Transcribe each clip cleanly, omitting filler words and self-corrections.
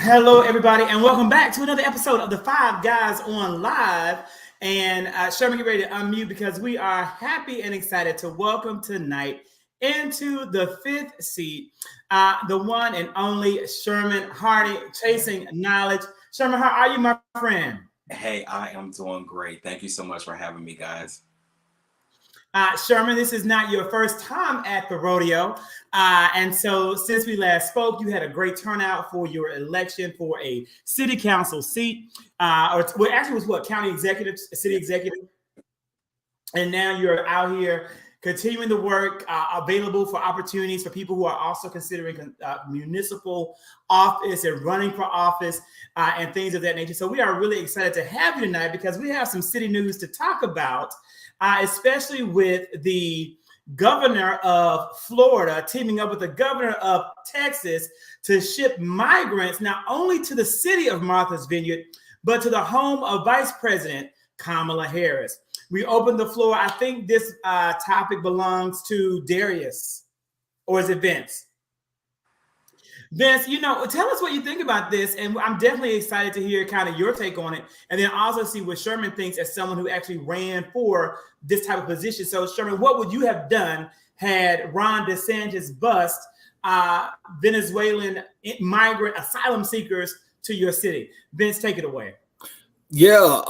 Hello, everybody, and welcome back to another episode of the Five Guys on Live. And Sherman, get ready to unmute because we are happy and excited to welcome tonight into the fifth seat, the one and only Sherman Hardy, chasing knowledge. Sherman, how are you, my friend? Hey, I am doing great. Thank you so much for having me, guys. Sherman, this is not your first time at the rodeo. And so since we last spoke, you had a great turnout for your election for a city council seat. Well, actually, it was what, county executive, city executive? And now you're out here continuing the work, available for opportunities for people who are also considering municipal office and running for office and things of that nature. So we are really excited to have you tonight because we have some city news to talk about, especially with the governor of Florida teaming up with the governor of Texas to ship migrants not only to the city of Martha's Vineyard, but to the home of Vice President Kamala Harris. We open the floor. I think this topic belongs to Darius, or is it Vince? Vince, tell us what you think about this, and I'm definitely excited to hear kind of your take on it, and then also see what Sherman thinks as someone who actually ran for this type of position. So, Sherman, what would you have done had Ron DeSantis bust Venezuelan migrant asylum seekers to your city? Vince, take it away. Yeah.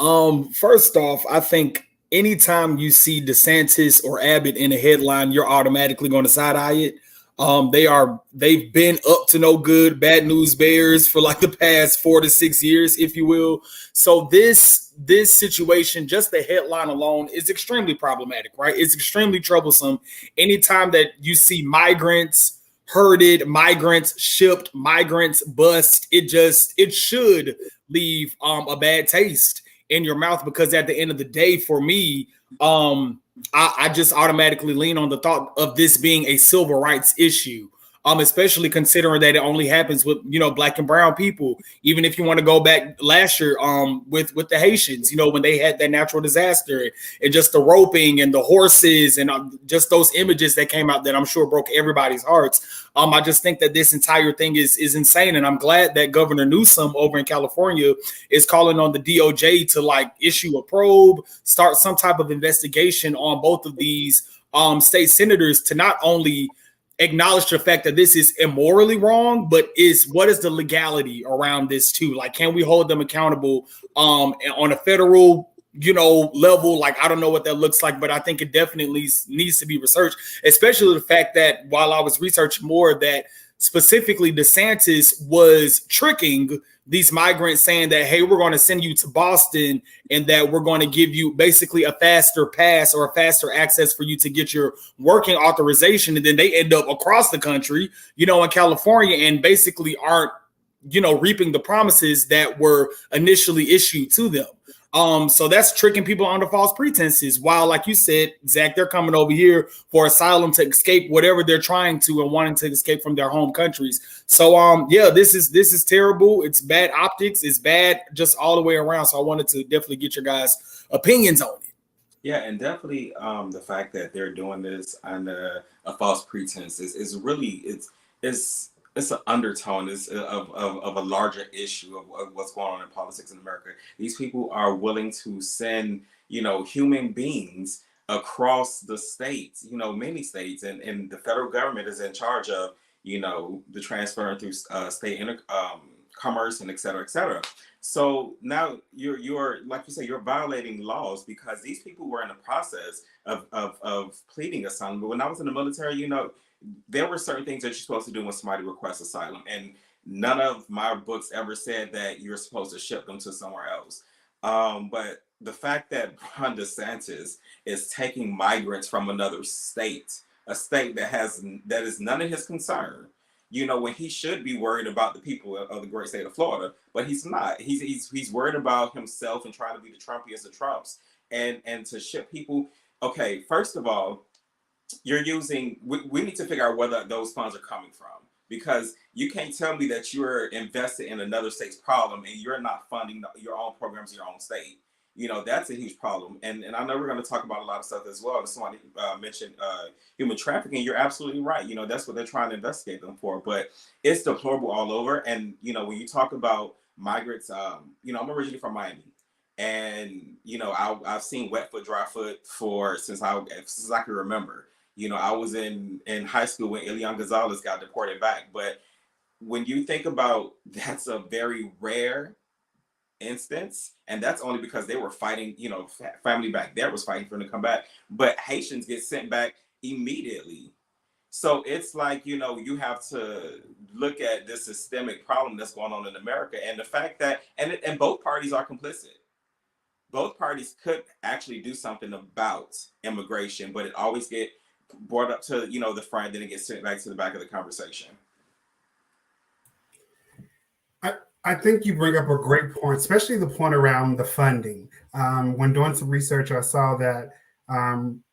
First off, I think anytime you see DeSantis or Abbott in a headline, you're automatically going to side eye it. They've been up to no good, bad news bears for like the past 4 to 6 years, if you will. So this situation, just the headline alone, is extremely problematic, right? It's extremely troublesome. Anytime that you see migrants herded, migrants shipped, migrants bust, it should leave a bad taste in your mouth, because at the end of the day, for me, I just automatically lean on the thought of this being a civil rights issue, especially considering that it only happens with, Black and brown people. Even if you want to go back last year with the Haitians, when they had that natural disaster, and just the roping and the horses and just those images that came out that I'm sure broke everybody's hearts. I just think that this entire thing is insane. And I'm glad that Governor Newsom over in California is calling on the DOJ to issue a probe, start some type of investigation on both of these state senators to not only acknowledge the fact that this is immorally wrong, but what is the legality around this too? Like, can we hold them accountable on a federal level? I don't know what that looks like, but I think it definitely needs to be researched, especially the fact that while I was researching more, that specifically DeSantis was tricking these migrants, saying that, hey, we're going to send you to Boston and that we're going to give you basically a faster pass or a faster access for you to get your working authorization. And then they end up across the country, in California, and basically aren't, reaping the promises that were initially issued to them. So that's tricking people under false pretenses. While, like you said, Zach, they're coming over here for asylum to escape whatever they're trying to and wanting to escape from their home countries. So, this is terrible. It's bad optics. It's bad just all the way around. So I wanted to definitely get your guys' opinions on it. Yeah, and definitely the fact that they're doing this under a false pretense is really it's an undertone of a larger issue of what's going on in politics in America. These people are willing to send, human beings across the states, many states, and the federal government is in charge of, the transfer through state commerce and et cetera, et cetera. So now you're like you say, you're violating laws because these people were in the process of pleading asylum. But when I was in the military, there were certain things that you're supposed to do when somebody requests asylum, and none of my books ever said that you're supposed to ship them to somewhere else. But the fact that Ron DeSantis is taking migrants from another state, a state that is none of his concern, when he should be worried about the people of the great state of Florida, but he's not. He's worried about himself and trying to be the Trumpiest of Trumps, and to ship people. Okay, first of all, we need to figure out where those funds are coming from, because you can't tell me that you're invested in another state's problem and you're not funding your own programs in your own state. that's a huge problem. And I know we're going to talk about a lot of stuff as well. Somebody mentioned human trafficking. You're absolutely right. That's what they're trying to investigate them for. But it's deplorable all over. And, when you talk about migrants, I'm originally from Miami. And, I've seen wet foot, dry foot since I can remember. I was in high school when Elian Gonzalez got deported back. But when you think about, that's a very rare instance, and that's only because they were fighting, family back there was fighting for them to come back, but Haitians get sent back immediately. So it's like, you have to look at this systemic problem that's going on in America, and the fact that and both parties are complicit. Both parties could actually do something about immigration, but it always get brought up to the front, then it gets sent back to the back of the conversation. I think you bring up a great point, especially the point around the funding. When doing some research, I saw that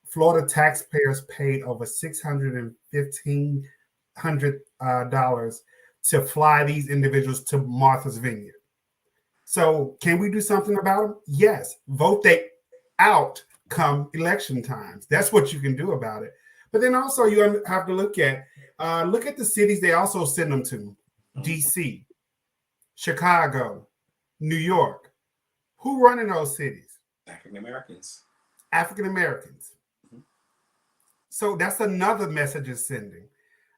Florida taxpayers paid over $615,000 to fly these individuals to Martha's Vineyard. So can we do something about them? Yes. Vote they out come election times. That's what you can do about it. But then also you have to look at the cities they also send them to. DC, Chicago, New York. Who run in those cities? African Americans. Mm-hmm. So that's another message it's sending.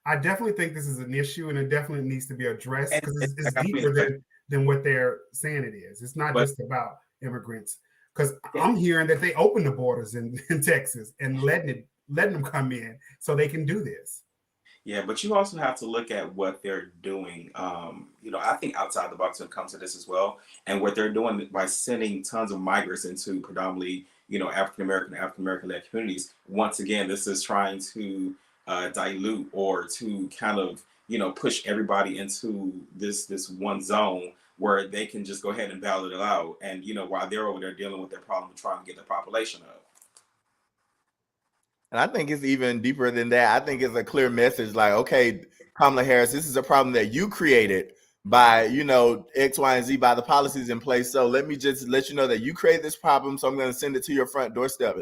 I definitely think this is an issue, and it definitely needs to be addressed because it's deeper than what they're saying it is. It's not just about immigrants. Because I'm hearing that they open the borders in Texas and letting them come in so they can do this. Yeah, but you also have to look at what they're doing. I think outside the box when it comes to this as well, and what they're doing by sending tons of migrants into predominantly, African American led communities. Once again, this is trying to dilute or to kind of, push everybody into this one zone where they can just go ahead and ballot it out. And, while they're over there dealing with their problem of trying to get the population up. And I think it's even deeper than that. I think it's a clear message like, okay, Kamala Harris, this is a problem that you created by, X, Y, and Z, by the policies in place. So let me just let you know that you created this problem. So I'm going to send it to your front doorstep.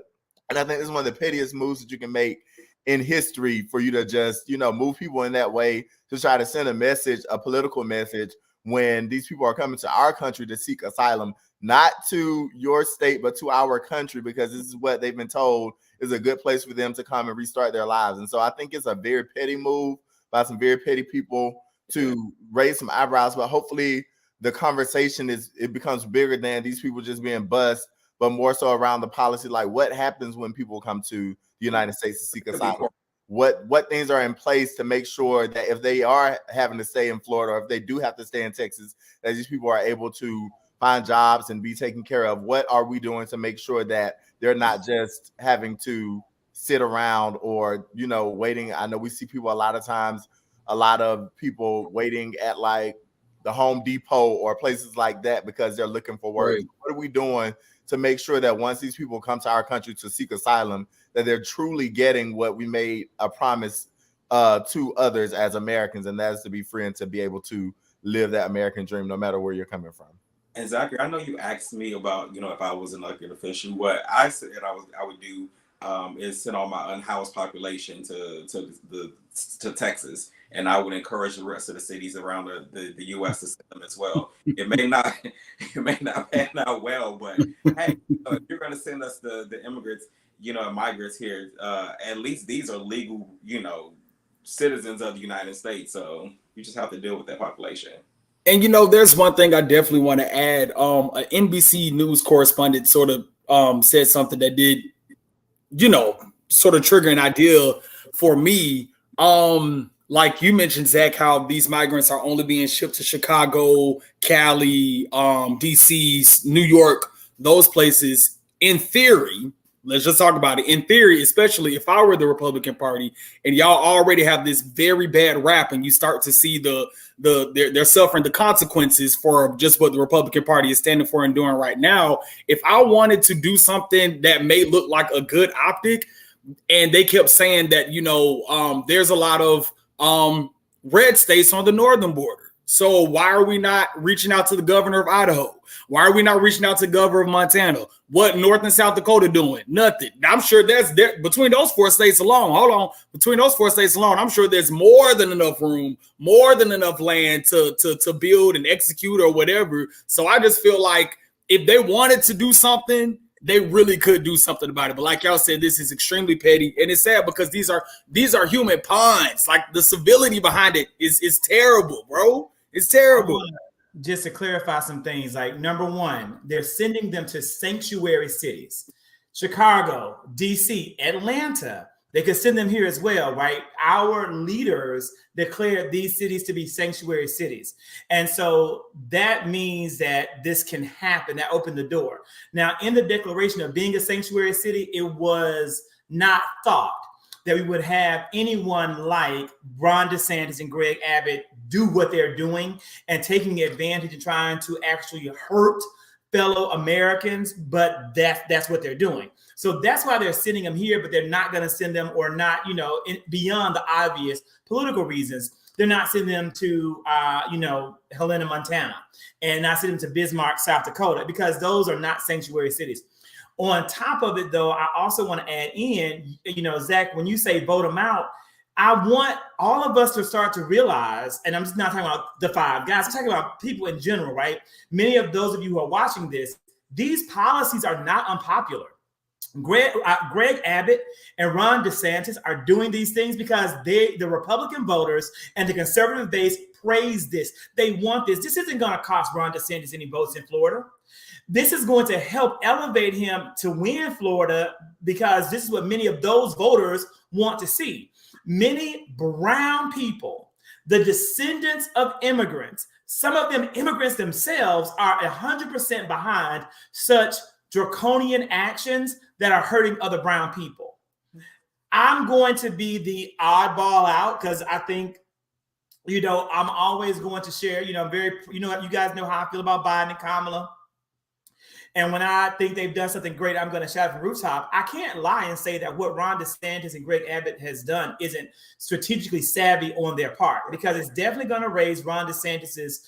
And I think this is one of the pettiest moves that you can make in history for you to just, move people in that way to try to send a message, a political message, when these people are coming to our country to seek asylum, not to your state, but to our country, because this is what they've been told is a good place for them to come and restart their lives. And so I think it's a very petty move by some very petty people to raise some eyebrows, but hopefully the conversation becomes bigger than these people just being bussed, but more so around the policy, like what happens when people come to the United States to seek asylum? What things are in place to make sure that if they are having to stay in Florida, or if they do have to stay in Texas, that these people are able to find jobs and be taken care of? What are we doing to make sure that they're not just having to sit around or, waiting? I know we see people a lot of people waiting at like the Home Depot or places like that because they're looking for work. Right. What are we doing to make sure that once these people come to our country to seek asylum, that they're truly getting what we made a promise to others as Americans, and that is to be free and to be able to live that American dream no matter where you're coming from? And Zachary, I know you asked me about, if I was an elected official, what I said I would do is send all my unhoused population to Texas, and I would encourage the rest of the cities around the U.S. to send them as well. It may not pan out well, but hey, if you're going to send us the immigrants, migrants here, at least these are legal, citizens of the United States. So you just have to deal with that population. And, there's one thing I definitely want to add. An NBC News correspondent sort of said something that did, sort of trigger an idea for me. Like you mentioned, Zach, how these migrants are only being shipped to Chicago, Cali, DC, New York, those places. In theory, let's just talk about it. In theory, especially if I were the Republican Party and y'all already have this very bad rap and you start to see they're suffering the consequences for just what the Republican Party is standing for and doing right now. If I wanted to do something that may look like a good optic, and they kept saying that, there's a lot of red states on the northern border. So why are we not reaching out to the governor of Idaho? Why are we not reaching out to the governor of Montana? What North and South Dakota doing? Nothing. I'm sure there's there between those 4 states alone. Hold on, between those 4 states alone, I'm sure there's more than enough room, more than enough land to build and execute or whatever. So I just feel like if they wanted to do something, they really could do something about it. But like y'all said, this is extremely petty, and it's sad because these are human pawns. Like the civility behind it is terrible, bro. It's terrible. Just to clarify some things, like number one, they're sending them to sanctuary cities, Chicago, DC, Atlanta. They could send them here as well, right? Our leaders declared these cities to be sanctuary cities. And so that means that this can happen. That opened the door. Now, in the declaration of being a sanctuary city, it was not thought that we would have anyone like Ron DeSantis and Greg Abbott do what they're doing and taking advantage and trying to actually hurt fellow Americans, but that's what they're doing. So that's why they're sending them here, but they're not going to send them, or not, beyond the obvious political reasons. They're not sending them to, Helena, Montana, and not sending them to Bismarck, South Dakota, because those are not sanctuary cities. On top of it, though, I also want to add in, Zach, when you say vote them out, I want all of us to start to realize, and I'm just not talking about the 5 guys, I'm talking about people in general, right? Many of those of you who are watching this, these policies are not unpopular. Greg Abbott and Ron DeSantis are doing these things because the Republican voters and the conservative base praise this. They want this. This isn't going to cost Ron DeSantis any votes in Florida. This is going to help elevate him to win Florida, because this is what many of those voters want to see. Many brown people, the descendants of immigrants, some of them immigrants themselves, are 100% behind such draconian actions that are hurting other brown people. I'm going to be the oddball out because I think, I'm always going to share, you guys know how I feel about Biden and Kamala. And when I think they've done something great, I'm going to shout from the rooftop. I can't lie and say that what Ron DeSantis and Greg Abbott has done isn't strategically savvy on their part, because it's definitely going to raise Ron DeSantis's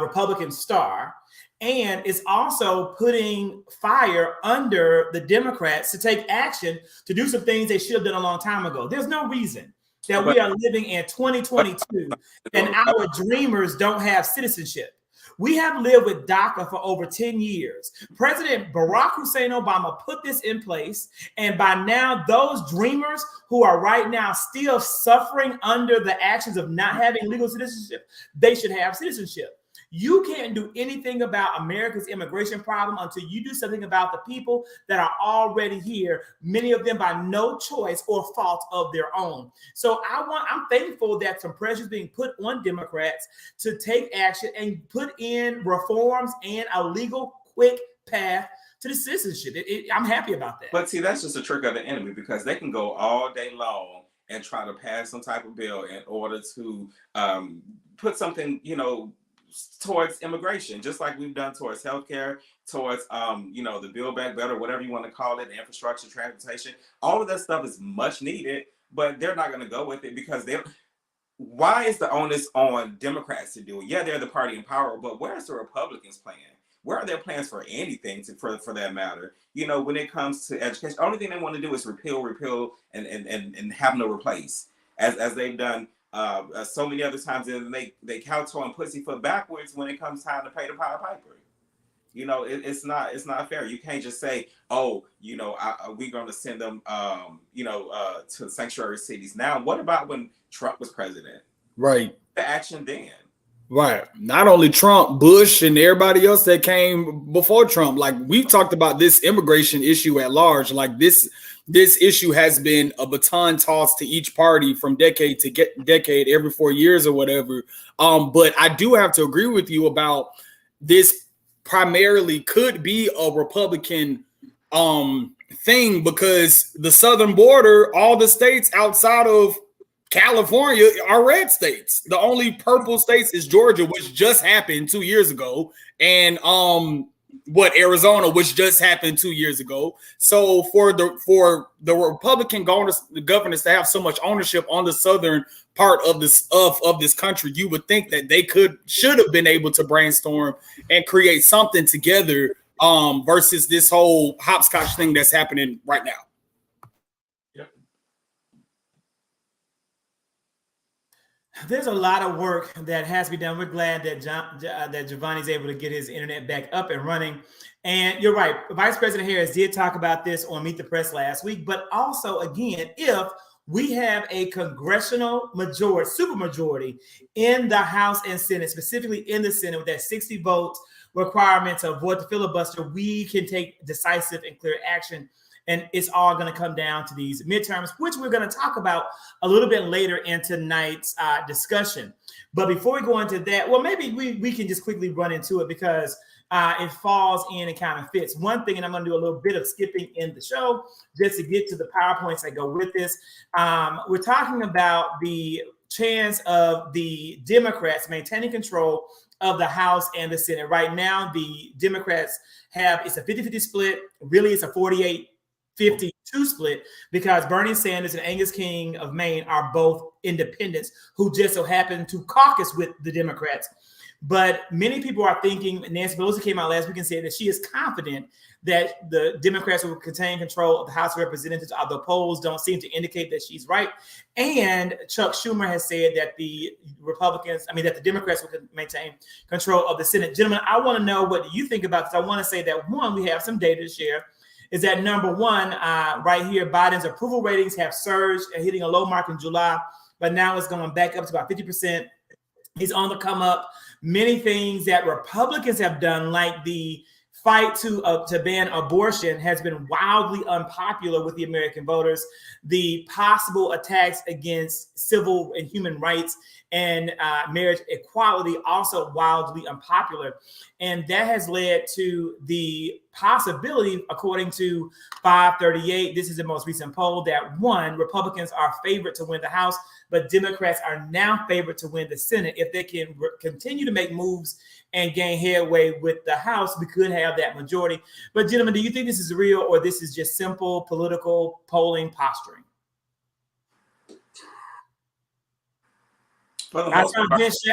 Republican star. And it's also putting fire under the Democrats to take action to do some things they should have done a long time ago. There's no reason that we are living in 2022 and our dreamers don't have citizenship. We have lived with DACA for over 10 years. President Barack Hussein Obama put this in place. And by now, those dreamers who are right now still suffering under the actions of not having legal citizenship, they should have citizenship. You can't do anything about America's immigration problem until you do something about the people that are already here, many of them by no choice or fault of their own. So I'm thankful that some pressure is being put on Democrats to take action and put in reforms and a legal, quick path to the citizenship. I'm happy about that. But see, that's just a trick of the enemy, because they can go all day long and try to pass some type of bill in order to put something, towards immigration, just like we've done towards healthcare, towards the Build Back Better, whatever you want to call it, infrastructure, transportation. All of that stuff is much needed, but they're not going to go with it because why is the onus on Democrats to do it? Yeah, they're the party in power, but where's the Republicans' plan? Where are their plans for anything for that matter? When it comes to education, the only thing they want to do is repeal, and have no replace, as they've done so many other times. And they kowtow and pussyfoot backwards when it comes time to pay the Pied Piper. It's not fair. You can't just say, we're going to send them to sanctuary cities. Now, what about when Trump was president? Right. The action then. Right. Not only Trump, Bush, and everybody else that came before Trump. Like, we've talked about this immigration issue at large. Like, this issue has been a baton tossed to each party from decade to decade, every 4 years or whatever. But I do have to agree with you about this primarily could be a Republican thing, because the southern border, all the states outside of California are red states. The only purple states is Georgia, which just happened 2 years ago. And Arizona, which just happened 2 years ago. So for the Republican governors to have so much ownership on the southern part of this country, you would think that they should have been able to brainstorm and create something together, versus this whole hopscotch thing that's happening right now. There's a lot of work that has to be done. We're glad that that Giovanni's able to get his internet back up and running. And you're right. Vice President Harris did talk about this on Meet the Press last week. But also, again, if we have a congressional majority, supermajority in the House and Senate, specifically in the Senate, with that 60 vote requirement to avoid the filibuster, we can take decisive and clear action. And it's all going to come down to these midterms, which we're going to talk about a little bit later in tonight's discussion. But before we go into that, well, maybe we can just quickly run into it because it falls in and kind of fits. One thing, and I'm going to do a little bit of skipping in the show just to get to the PowerPoints that go with this. We're talking about the chance of the Democrats maintaining control of the House and the Senate. Right now, the Democrats it's a 50-50 split. Really, it's a 48-52 split because Bernie Sanders and Angus King of Maine are both independents who just so happen to caucus with the Democrats. But many people are thinking, Nancy Pelosi came out last week and said that she is confident that the Democrats will contain control of the House of Representatives, although polls don't seem to indicate that she's right. And Chuck Schumer has said that the Democrats will maintain control of the Senate. Gentlemen, I want to know what you think about this. I want to say that, one, we have some data to share. Is that number one, right here, Biden's approval ratings have surged, hitting a low mark in July, but now it's going back up to about 50%. He's on the come up. Many things that Republicans have done, like the fight to ban abortion, has been wildly unpopular with the American voters. The possible attacks against civil and human rights and marriage equality also wildly unpopular. And that has led to the possibility, according to 538, this is the most recent poll, that one, Republicans are favored to win the House, but Democrats are now favored to win the Senate. If they can continue to make moves and gain headway with the House, we could have that majority. But gentlemen, do you think this is real or this is just simple political polling posturing? I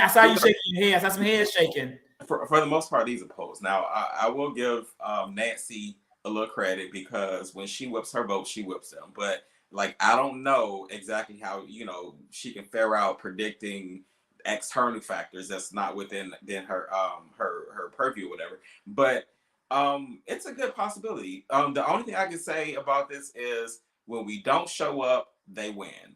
saw you shaking your head. I saw some heads shaking. For the most part, these are polls. Now, I will give Nancy a little credit because when she whips her vote, she whips them. But like, I don't know exactly how, she can fare out predicting external factors that's not within her purview or whatever. But it's a good possibility. The only thing I can say about this is when we don't show up, they win.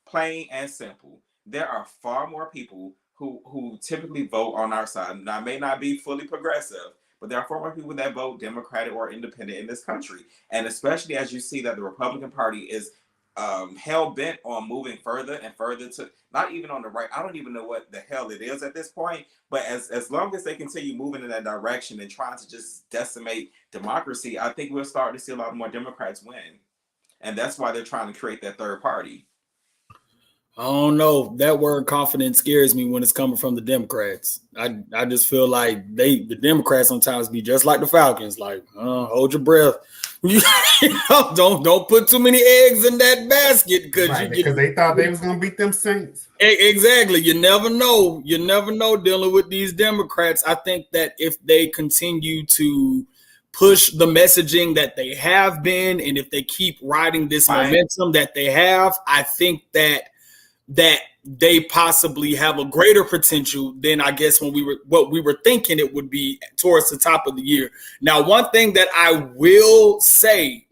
Plain and simple. There are far more people who typically vote on our side. Now, I may not be fully progressive, but there are far more people that vote Democratic or Independent in this country. And especially as you see that the Republican Party is hell-bent on moving further and further to, not even on the right, I don't even know what the hell it is at this point, but as long as they continue moving in that direction and trying to just decimate democracy, I think we'll start to see a lot more Democrats win. And that's why they're trying to create that third party. I don't know. That word confidence scares me when it's coming from the Democrats. I just feel like the Democrats sometimes be just like the Falcons, like hold your breath. Don't put too many eggs in that basket because they thought they was gonna beat them Saints. Exactly. You never know. You never know dealing with these Democrats. I think that if they continue to push the messaging that they have been, and if they keep riding this momentum that they have, I think that they possibly have a greater potential than I guess what we were thinking it would be towards the top of the year. Now, one thing that I will say,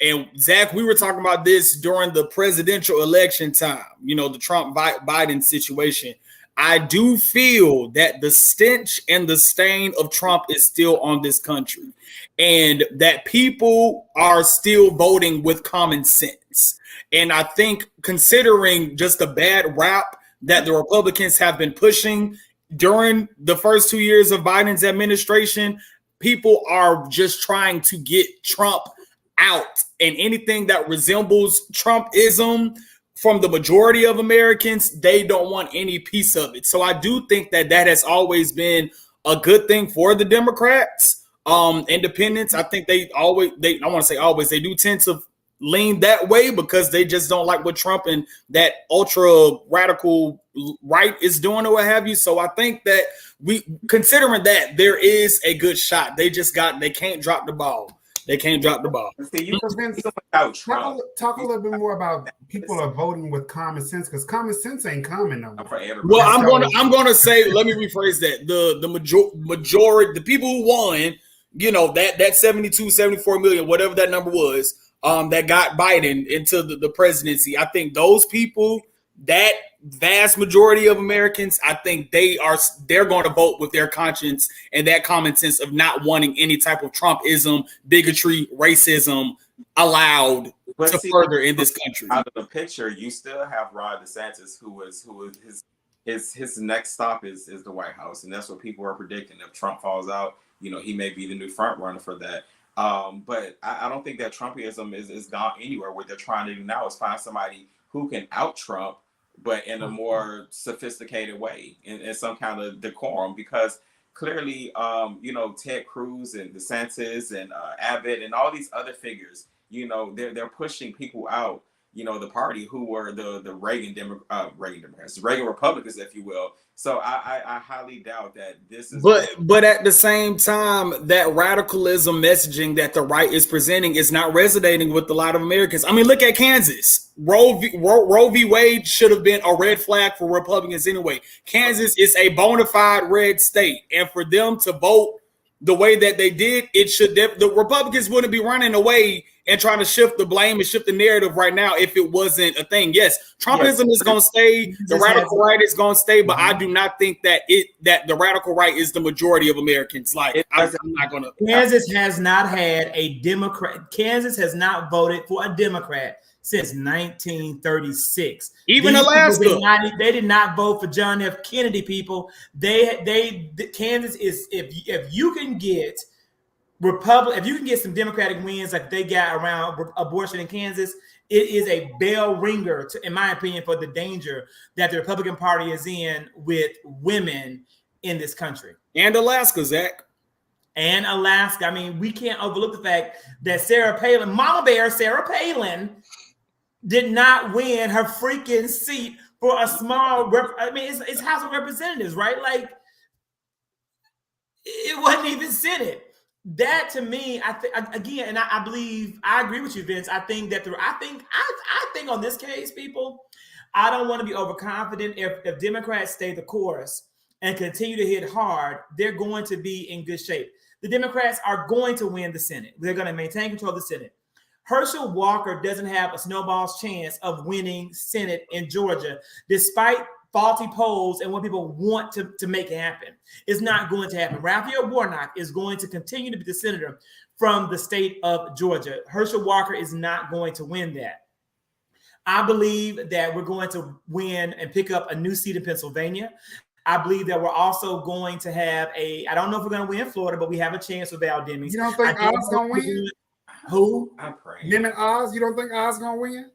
and Zach, we were talking about this during the presidential election time, the Trump Biden situation. I do feel that the stench and the stain of Trump is still on this country, and that people are still voting with common sense. And I think considering just the bad rap that the Republicans have been pushing during the first 2 years of Biden's administration, people are just trying to get Trump out. And anything that resembles Trumpism from the majority of Americans, they don't want any piece of it. So I do think that has always been a good thing for the Democrats. Independents, I think I want to say always, they do tend to lean that way because they just don't like what Trump and that ultra radical right is doing or what have you. So I think that considering that, there is a good shot. They can't drop the ball. They can't drop the ball. See, you Vince, without Trump. talk a little bit more about people are voting with common sense, because common sense ain't common no more. Well, I'm gonna say, let me rephrase that. The majority, the people who won, that 72, 74 million, whatever that number was, that got Biden into the presidency. I think those people, that vast majority of Americans, I think they're going to vote with their conscience and that common sense of not wanting any type of Trumpism, bigotry, racism allowed further in this country. Out of the picture, you still have Ron DeSantis, who is his next stop is the White House, and that's what people are predicting. If Trump falls out, he may be the new front runner for that. But I don't think that Trumpism is gone anywhere. What they're trying to do now is find somebody who can out Trump, but in a more sophisticated way, in some kind of decorum, because clearly, Ted Cruz and DeSantis and Abbott and all these other figures, they're pushing people out, the party who were the Reagan Democrats, Reagan Republicans, if you will. So I highly doubt that this is. But at the same time, that radicalism messaging that the right is presenting is not resonating with a lot of Americans. I mean, look at Kansas. Roe v. Wade should have been a red flag for Republicans anyway. Kansas is a bona fide red state, and for them to vote the way that they did, the Republicans wouldn't be running away and trying to shift the blame and shift the narrative right now if it wasn't a thing. Yes, Trumpism is going to stay, the radical right is going to stay, but I do not think that the radical right is the majority of Americans. I'm not going to. Kansas has not had a Democrat. Kansas has not voted for a Democrat since 1936. Even Alaska, they did not vote for John F. Kennedy. People, Kansas is if you can get if you can get some Democratic wins like they got around abortion in Kansas, it is a bell ringer, in my opinion, for the danger that the Republican Party is in with women in this country. And Alaska, Zach. And Alaska. I mean, we can't overlook the fact that Sarah Palin, Mama Bear Sarah Palin, did not win her freaking seat for a small. It's House of Representatives, right? Like, it wasn't even Senate. That to me, I agree with you, Vince. I think on this case, people, I don't want to be overconfident. If Democrats stay the course and continue to hit hard, they're going to be in good shape. The Democrats are going to win the Senate. They're going to maintain control of the Senate. Herschel Walker doesn't have a snowball's chance of winning Senate in Georgia, despite faulty polls and what people want to make it happen. It's not going to happen. Raphael Warnock is going to continue to be the senator from the state of Georgia. Herschel Walker is not going to win that. I believe that we're going to win and pick up a new seat in Pennsylvania. I believe that we're also going to have I don't know if we're going to win Florida, but we have a chance with Val Demings. You don't think Oz going to win? Who? I'm praying. Mehmet Oz? You don't think Oz going to win?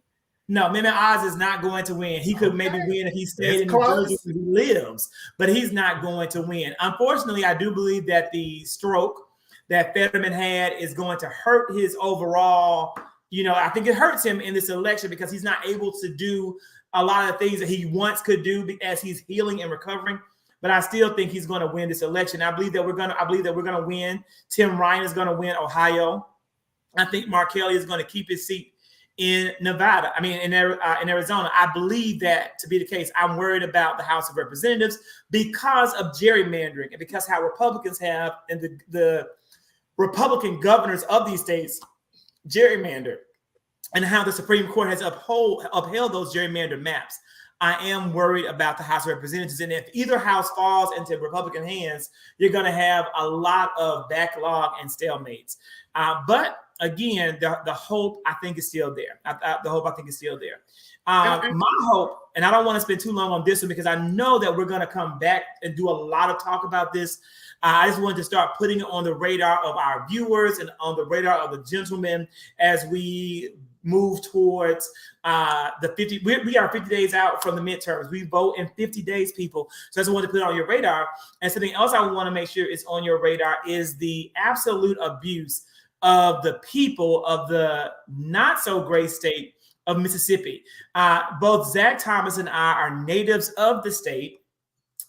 No, Mehmet Oz is not going to win. He could maybe win if he stayed in New Jersey where he lives, but he's not going to win. Unfortunately, I do believe that the stroke that Fetterman had is going to hurt his overall. I think it hurts him in this election because he's not able to do a lot of things that he once could do as he's healing and recovering. But I still think he's going to win this election. I believe that we're going to win. Tim Ryan is going to win Ohio. I think Mark Kelly is going to keep his seat in Nevada. In Arizona. I believe that to be the case. I'm worried about the House of Representatives because of gerrymandering and because how Republicans have and the Republican governors of these states gerrymander and how the Supreme Court has upheld those gerrymandered maps. I am worried about the House of Representatives. And if either house falls into Republican hands, you're going to have a lot of backlog and stalemates. But again, the hope, I think, is still there. The hope, I think, is still there. My hope, and I don't want to spend too long on this one because I know that we're going to come back and do a lot of talk about this. I just wanted to start putting it on the radar of our viewers and on the radar of the gentlemen as we move towards the 50. We are 50 days out from the midterms. We vote in 50 days, people. So I just wanted to put it on your radar. And something else I want to make sure is on your radar is the absolute abuse of the people of the not so great state of Mississippi. Both Zach Thomas and I are natives of the state.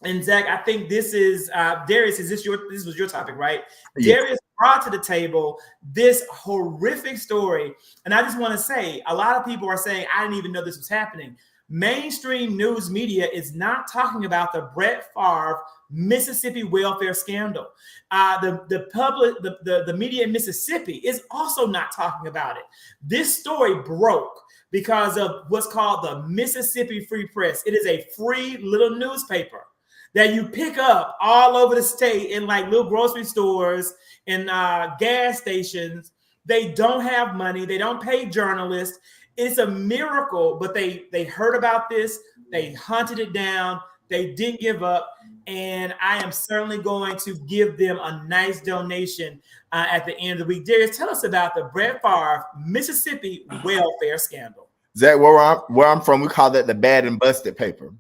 And Zach, I think this is Darius. This was your topic, right? Yes. Darius brought to the table this horrific story, and I just want to say, a lot of people are saying, "I didn't even know this was happening." Mainstream news media is not talking about the Brett Favre Mississippi welfare scandal. The media in Mississippi is also not talking about it. This story broke because of what's called the Mississippi Free Press. It is a free little newspaper that you pick up all over the state in like little grocery stores and gas stations. They don't have money. They don't pay journalists. It's a miracle, but they heard about this. They hunted it down. They didn't give up. And I am certainly going to give them a nice donation at the end of the week. Darius, tell us about the Brett Favre Mississippi welfare scandal. Zach, where I'm from, we call that the bad and busted paper.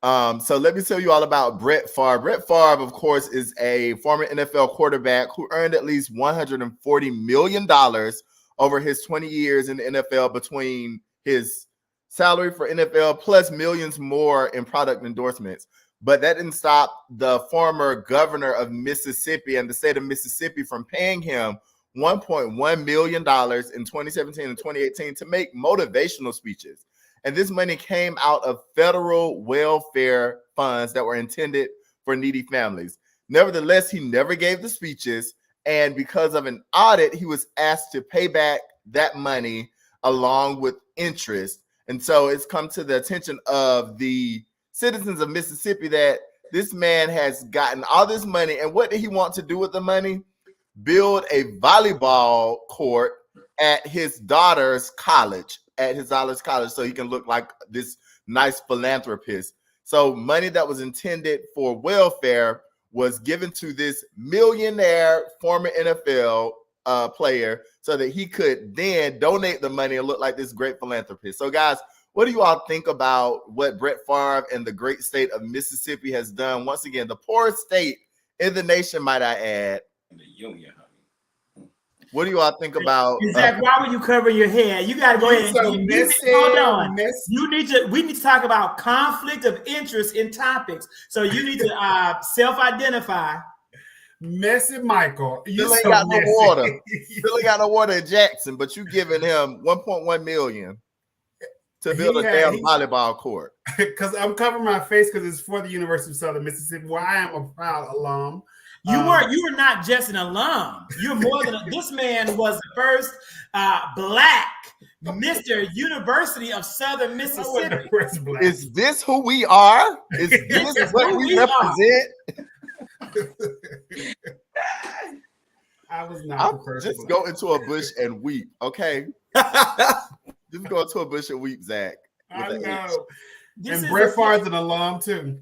So let me tell you all about Brett Favre. Brett Favre, of course, is a former NFL quarterback who earned at least $140 million over his 20 years in the NFL, between his salary for NFL plus millions more in product endorsements. But that didn't stop the former governor of Mississippi and the state of Mississippi from paying him $1.1 million in 2017 and 2018 to make motivational speeches. And this money came out of federal welfare funds that were intended for needy families. Nevertheless, he never gave the speeches. And because of an audit, he was asked to pay back that money along with interest. And so it's come to the attention of the citizens of Mississippi that this man has gotten all this money. And what did he want to do with the money? Build a volleyball court at his daughter's college. So he can look like this nice philanthropist. So money that was intended for welfare was given to this millionaire former NFL player so that he could then donate the money and look like this great philanthropist. So guys, what do you all think about what Brett Favre and the great state of Mississippi has done? Once again, the poorest state in the nation, might I add. In the union. What do you all think about? Zach, why were you covering your head? You got to go ahead. So Hold on. We need to talk about conflict of interest in topics. So you need to self-identify. Messy Michael. Still ain't got no water. Still ain't got no water in Jackson, but you giving him $1.1 million to build a damn volleyball court. Because I'm covering my face because it's for the University of Southern Mississippi, where I am a proud alum. You were not just an alum. You're more than this man was the first black Mr. University of Southern Mississippi. Is this who we are? Is this what we represent? I was not. I'll just go into a bush and weep. Okay. Just go into a bush and weep, Zach. I know. And Brett Favre's an alum too.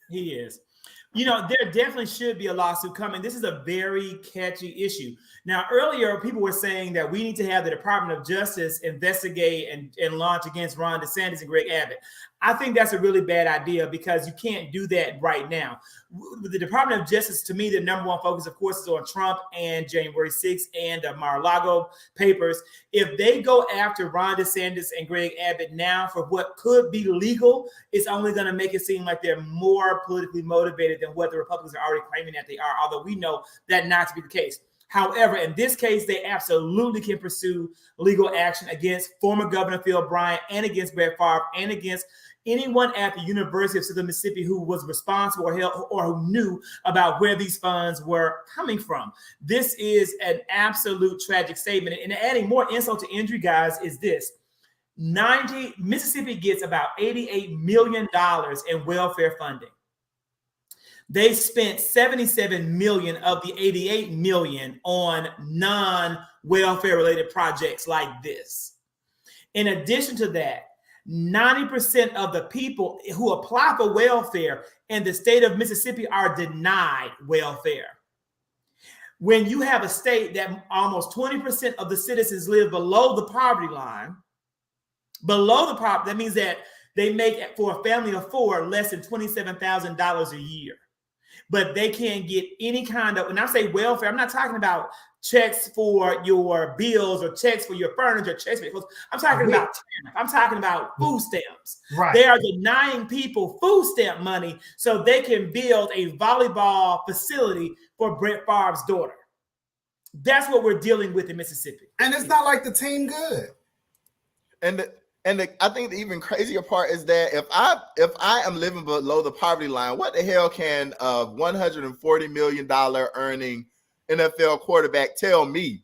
He is. You know, there definitely should be a lawsuit coming. This is a very catchy issue. Now, earlier, people were saying that we need to have the Department of Justice investigate and launch against Ron DeSantis and Greg Abbott. I think that's a really bad idea because you can't do that right now. With the Department of Justice, to me, the number one focus, of course, is on Trump and January 6th and the Mar-a-Lago papers. If they go after Ron DeSantis and Greg Abbott now for what could be legal, it's only going to make it seem like they're more politically motivated than what the Republicans are already claiming that they are, although we know that not to be the case. However, in this case, they absolutely can pursue legal action against former Governor Phil Bryant and against Brett Favre and against anyone at the University of Southern Mississippi who was responsible or who knew about where these funds were coming from. This is an absolute tragic statement. And adding more insult to injury, guys, is this. Mississippi gets about $88 million in welfare funding. They spent $77 million of the $88 million on non-welfare related projects like this. In addition to that, 90% of the people who apply for welfare in the state of Mississippi are denied welfare. when you have a state that almost 20% of the citizens live below the poverty line, that means that they make, for a family of four, less than $27,000 a year. But they can't get any kind of, when I say welfare, I'm not talking about checks for your bills or checks for your furniture, checks for your clothes. I'm talking about food stamps. Right. They are denying people food stamp money so they can build a volleyball facility for Brett Favre's daughter. That's what we're dealing with in Mississippi. And it's not like the team good. I think the even crazier part is that if I am living below the poverty line, what the hell can a $140 million earning NFL quarterback tell me?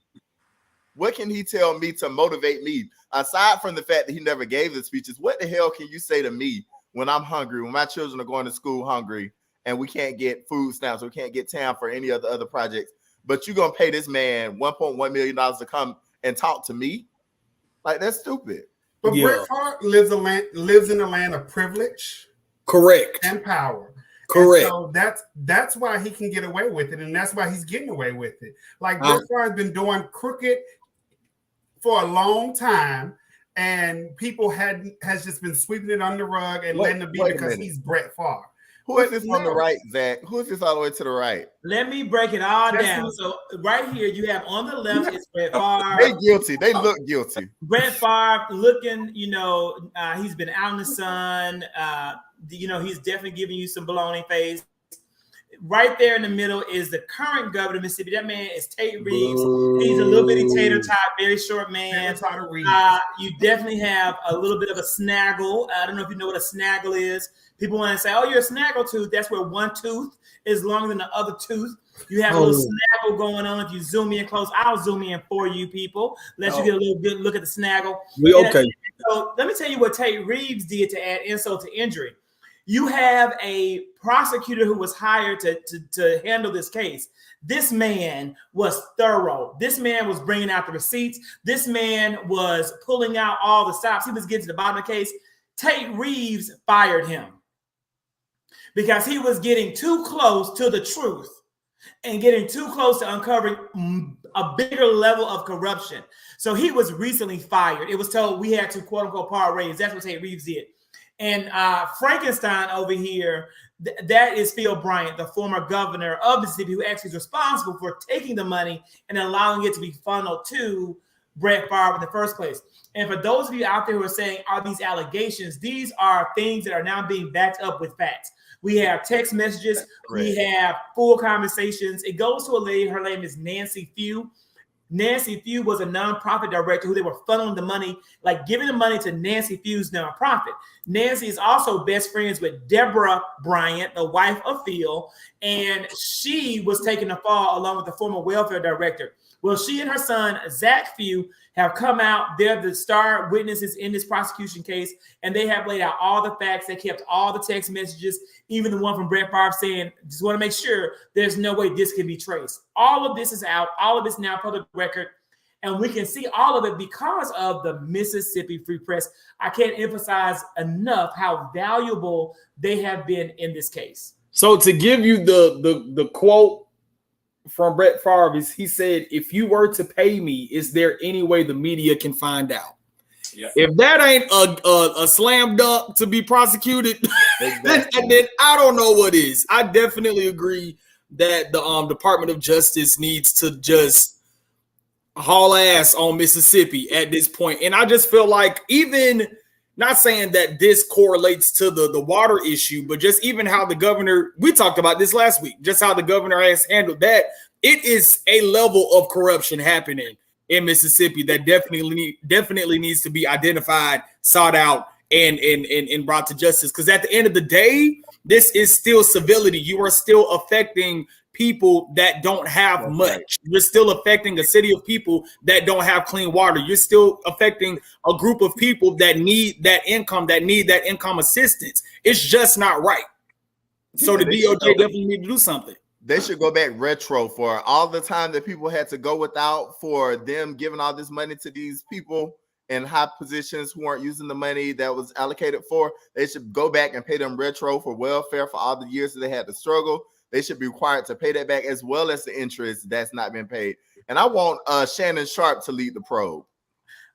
What can he tell me to motivate me? Aside from the fact that he never gave the speeches, what the hell can you say to me when I'm hungry, when my children are going to school hungry, and we can't get food stamps, we can't get TAM for any of the other projects, but you're going to pay this man $1.1 million to come and talk to me? Like, that's stupid. But Brett Favre lives in a land of privilege, correct, and power. Correct. And so that's why he can get away with it, and that's why he's getting away with it. Like Brett Favre has been doing crooked for a long time, and people has just been sweeping it under the rug and letting it be because he's Brett Favre. Who is this on the right, Zach? Who is this all the way to the right? Let me break it all down. So right here, you have on the left is Brett Favre. They guilty. They look guilty. Brett Favre looking, he's been out in the sun. He's definitely giving you some baloney face. Right there in the middle is the current governor of Mississippi. That man is Tate Reeves. He's a little bitty tater tot, very short man. You definitely have a little bit of a snaggle. I don't know if you know what a snaggle is. People want to say, "Oh, you're a snaggle tooth." That's where one tooth is longer than the other tooth. You have a little snaggle going on. If you zoom in close, I'll zoom in for you people. Let you get a little good look at the snaggle. Okay. So let me tell you what Tate Reeves did to add insult to injury. You have a prosecutor who was hired to handle this case. This man was thorough. This man was bringing out the receipts. This man was pulling out all the stops. He was getting to the bottom of the case. Tate Reeves fired him because he was getting too close to the truth and getting too close to uncovering a bigger level of corruption. So he was recently fired. It was told we had to, quote unquote, part ways. That's what Tate Reeves did. And Frankenstein over here, that is Phil Bryant, the former governor of Mississippi, who actually is responsible for taking the money and allowing it to be funneled to Brett Favre in the first place. And for those of you out there who are saying, are these allegations? These are things that are now being backed up with facts. We have text messages. We have full conversations. It goes to a lady. Her name is Nancy Few. Nancy Few was a nonprofit director who they were funneling the money, like giving the money to Nancy Few's nonprofit. Nancy is also best friends with Deborah Bryant, the wife of Phil, and she was taking the fall along with the former welfare director. Well, she and her son, Zach Few, have come out. They're the star witnesses in this prosecution case, and they have laid out all the facts. They kept all the text messages, even the one from Brett Favre saying, just want to make sure there's no way this can be traced. All of this is out. All of it's now public record, and we can see all of it because of the Mississippi Free Press. I can't emphasize enough how valuable they have been in this case. So to give you the quote from Brett Favre, he said, "If you were to pay me, is there any way the media can find out?" Yeah. If that ain't a slam dunk to be prosecuted, then I don't know what is. I definitely agree that the Department of Justice needs to just haul ass on Mississippi at this point. And I just feel like, even not saying that this correlates to the water issue, but just even how the governor, we talked about this last week, just how the governor has handled that. It is a level of corruption happening in Mississippi that definitely needs to be identified, sought out, and brought to justice. Because at the end of the day, this is still civility. You are still affecting people that don't have much. You're still affecting a city of people that don't have clean water. You're still affecting a group of people that need that income assistance. It's just not right. So the DOJ definitely need to do something. They should go back retro for all the time that people had to go without, for them giving all this money to these people in high positions who aren't using the money that was allocated for. They should go back and pay them retro for welfare for all the years that they had to struggle. they should be required to pay that back, as well as the interest that's not been paid. And I want Shannon Sharp to lead the probe.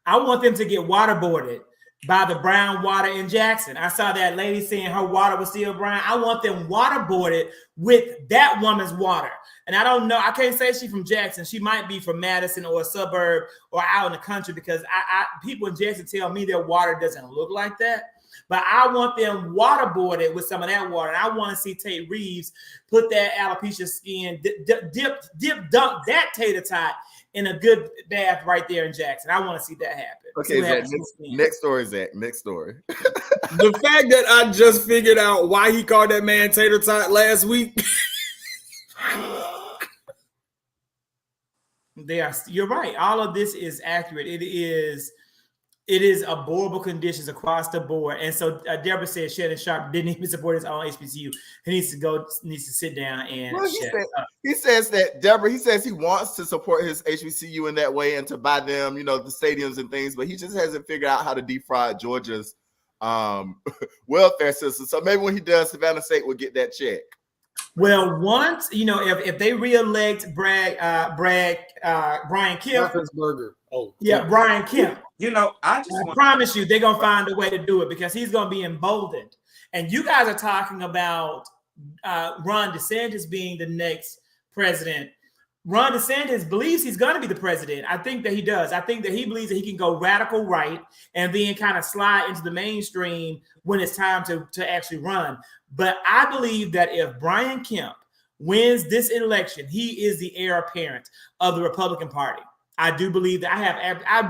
I want them to get waterboarded by the brown water in Jackson. I saw that lady saying her water was still brown. I want them waterboarded with that woman's water. And I don't know, I can't say she's from Jackson. She might be from Madison or a suburb or out in the country, because people in Jackson tell me their water doesn't look like that. But I want them waterboarded with some of that water. And I want to see Tate Reeves put that alopecia skin, dunk that tater tot in a good bath right there in Jackson. I want to see that happen. Okay, Zach, next story, Zach. Next story. The fact that I just figured out why he called that man tater tot last week. You're right. All of this is accurate. It is horrible conditions across the board. And so Deborah said Shannon Sharp didn't even support his own HBCU. He needs to sit down and he says that, Deborah, he says he wants to support his HBCU in that way and to buy them, the stadiums and things, but he just hasn't figured out how to defraud Georgia's welfare system. So maybe when he does, Savannah State will get that check. Well, once, if they reelect Brian Kemp. Brian Kemp. I promise you they're going to find a way to do it, because he's going to be emboldened. And you guys are talking about Ron DeSantis being the next president. Ron DeSantis believes he's going to be the president. I think that he does. I think that he believes that he can go radical right and then kind of slide into the mainstream when it's time to actually run. But I believe that if Brian Kemp wins this election, he is the heir apparent of the Republican Party. I do believe that I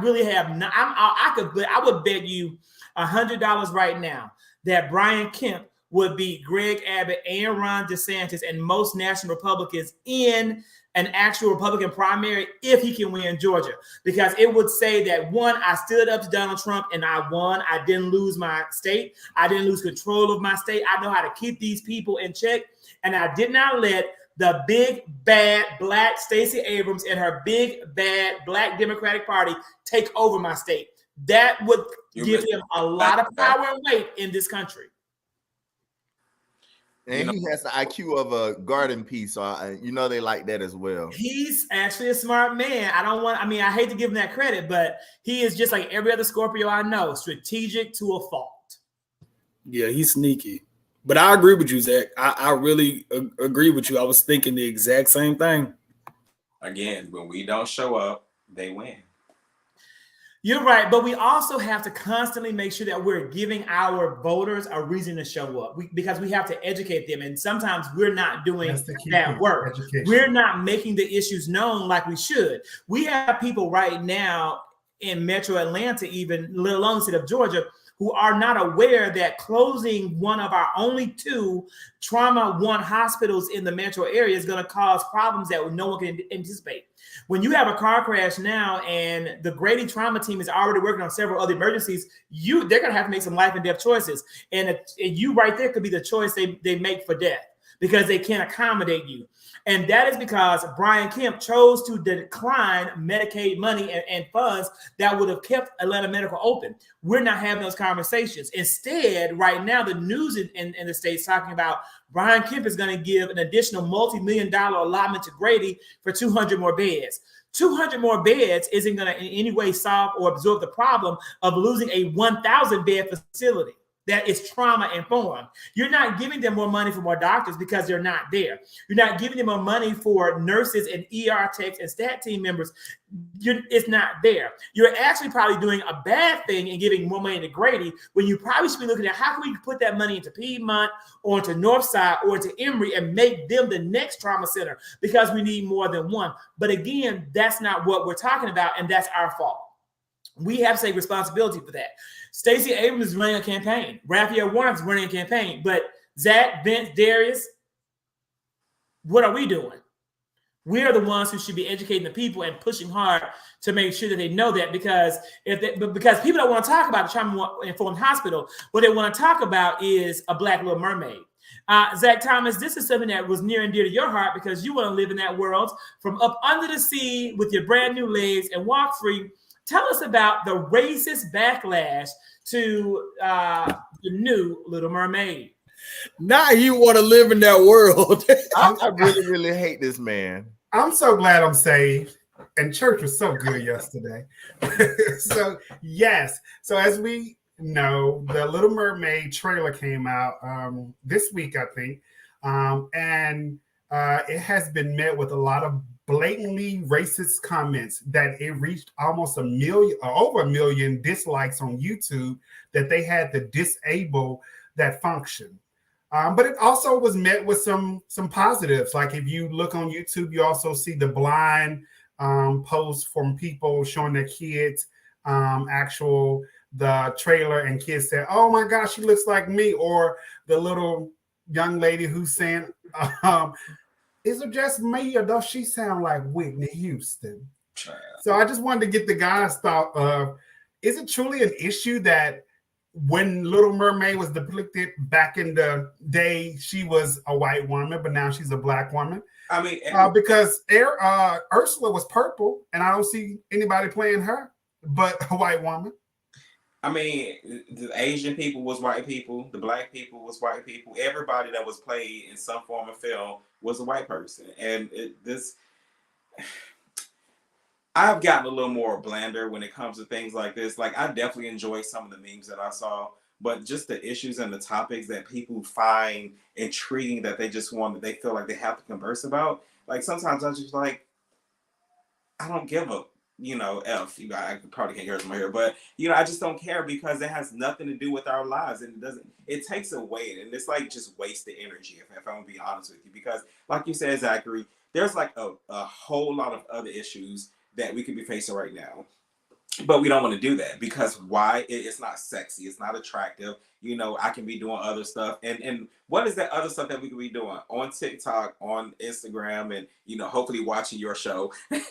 would bet you $100 right now that Brian Kemp would beat Greg Abbott and Ron DeSantis and most national Republicans in an actual Republican primary if he can win Georgia, because it would say that, one, I stood up to Donald Trump and I won. I didn't lose my state. I didn't lose control of my state. I know how to keep these people in check. And I did not let the big, bad black Stacey Abrams and her big, bad black Democratic Party take over my state. That would give him a lot of power and weight in this country. And he has the IQ of a garden piece, so they like that as well. He's actually a smart man. I hate to give him that credit, but he is just like every other Scorpio I know, strategic to a fault. Yeah, he's sneaky. But I agree with you, Zach. I really agree with you. I was thinking the exact same thing. Again, when we don't show up, they win. You're right, but we also have to constantly make sure that we're giving our voters a reason to show up, because we have to educate them. And sometimes we're not doing that work. Education. We're not making the issues known like we should. We have people right now in Metro Atlanta, even let alone the state of Georgia, who are not aware that closing one of our only 2 trauma 1 hospitals in the metro area is going to cause problems that no one can anticipate. When you have a car crash now and the Grady trauma team is already working on several other emergencies, they're going to have to make some life and death choices. And you right there could be the choice they make for death, because they can't accommodate you. And that is because Brian Kemp chose to decline Medicaid money and funds that would have kept Atlanta Medical open. We're not having those conversations. Instead, right now, the news in the state's talking about Brian Kemp is going to give an additional multi-million-dollar allotment to Grady for 200 more beds. 200 more beds isn't going to in any way solve or absorb the problem of losing a 1,000-bed facility that is trauma informed. You're not giving them more money for more doctors because they're not there. You're not giving them more money for nurses and ER techs and stat team members. It's not there. You're actually probably doing a bad thing and giving more money to Grady, when you probably should be looking at how can we put that money into Piedmont or into Northside or into Emory and make them the next trauma center, because we need more than one. But again, that's not what we're talking about, and that's our fault. We have to take responsibility for that. Stacey Abrams is running a campaign. Raphael Warnock is running a campaign. But Zach, Vince, Darius, what are we doing? We are the ones who should be educating the people and pushing hard to make sure that they know that, because because people don't want to talk about the trauma-informed hospital. What they want to talk about is a Black Little Mermaid. Zach Thomas, this is something that was near and dear to your heart, because you want to live in that world from up under the sea with your brand new legs and walk free. Tell us about the racist backlash to the new Little Mermaid. Now you want to live in that world. I really, really hate this man. I'm so glad I'm saved. And church was so good yesterday. So, yes. So, as we know, the Little Mermaid trailer came out this week, I think. And it has been met with a lot of blatantly racist comments that it reached almost over a million dislikes on YouTube that they had to disable that function. But it also was met with some positives. Like if you look on YouTube, you also see the blind posts from people showing their kids the trailer, and kids said, "Oh my gosh, she looks like me," or the little young lady who's saying, "Is it just me, or does she sound like Whitney Houston?" So I just wanted to get the guys' thought of: is it truly an issue that when Little Mermaid was depicted back in the day, she was a white woman, but now she's a black woman? I mean, because Ursula was purple, and I don't see anybody playing her but a white woman. I mean, the Asian people was white people, the black people was white people. Everybody that was played in some form of film was a white person, and I've gotten a little more blander when it comes to things like this. Like, I definitely enjoy some of the memes that I saw, but just the issues and the topics that people find intriguing that they feel like they have to converse about. Like, sometimes I'm just like, I don't give a, F. I probably can't hear somebody here, but, I just don't care because it has nothing to do with our lives. And it takes away, and it's like just wasted energy, if I'm going to be honest with you. Because, like you said, Zachary, there's like a whole lot of other issues that we could be facing right now, but we don't want to do that because why? It's not sexy, it's not attractive. I can be doing other stuff, and what is that other stuff that we could be doing on TikTok, on Instagram, and hopefully watching your show, and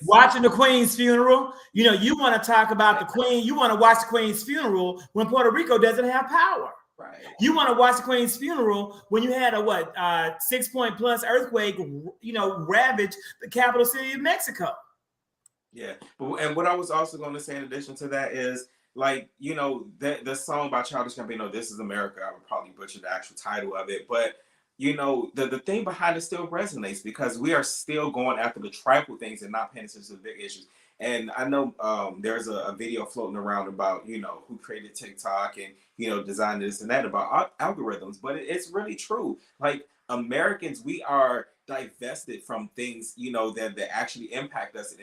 watching the Queen's funeral. You want to talk about the Queen, you want to watch the Queen's funeral when Puerto Rico doesn't have power. Right. You want to watch the Queen's funeral when you had a 6-point plus earthquake, ravage the capital city of Mexico. Yeah, and what I was also going to say in addition to that is, like, the song by Childish Gambino, "This Is America." I would probably butcher the actual title of it, but the thing behind it still resonates because we are still going after the trifle things and not paying attention to the big issues. And I know there's a video floating around about, who created TikTok and, designed this and that about algorithms. But it's really true. Like, Americans, we are divested from things, that actually impact us,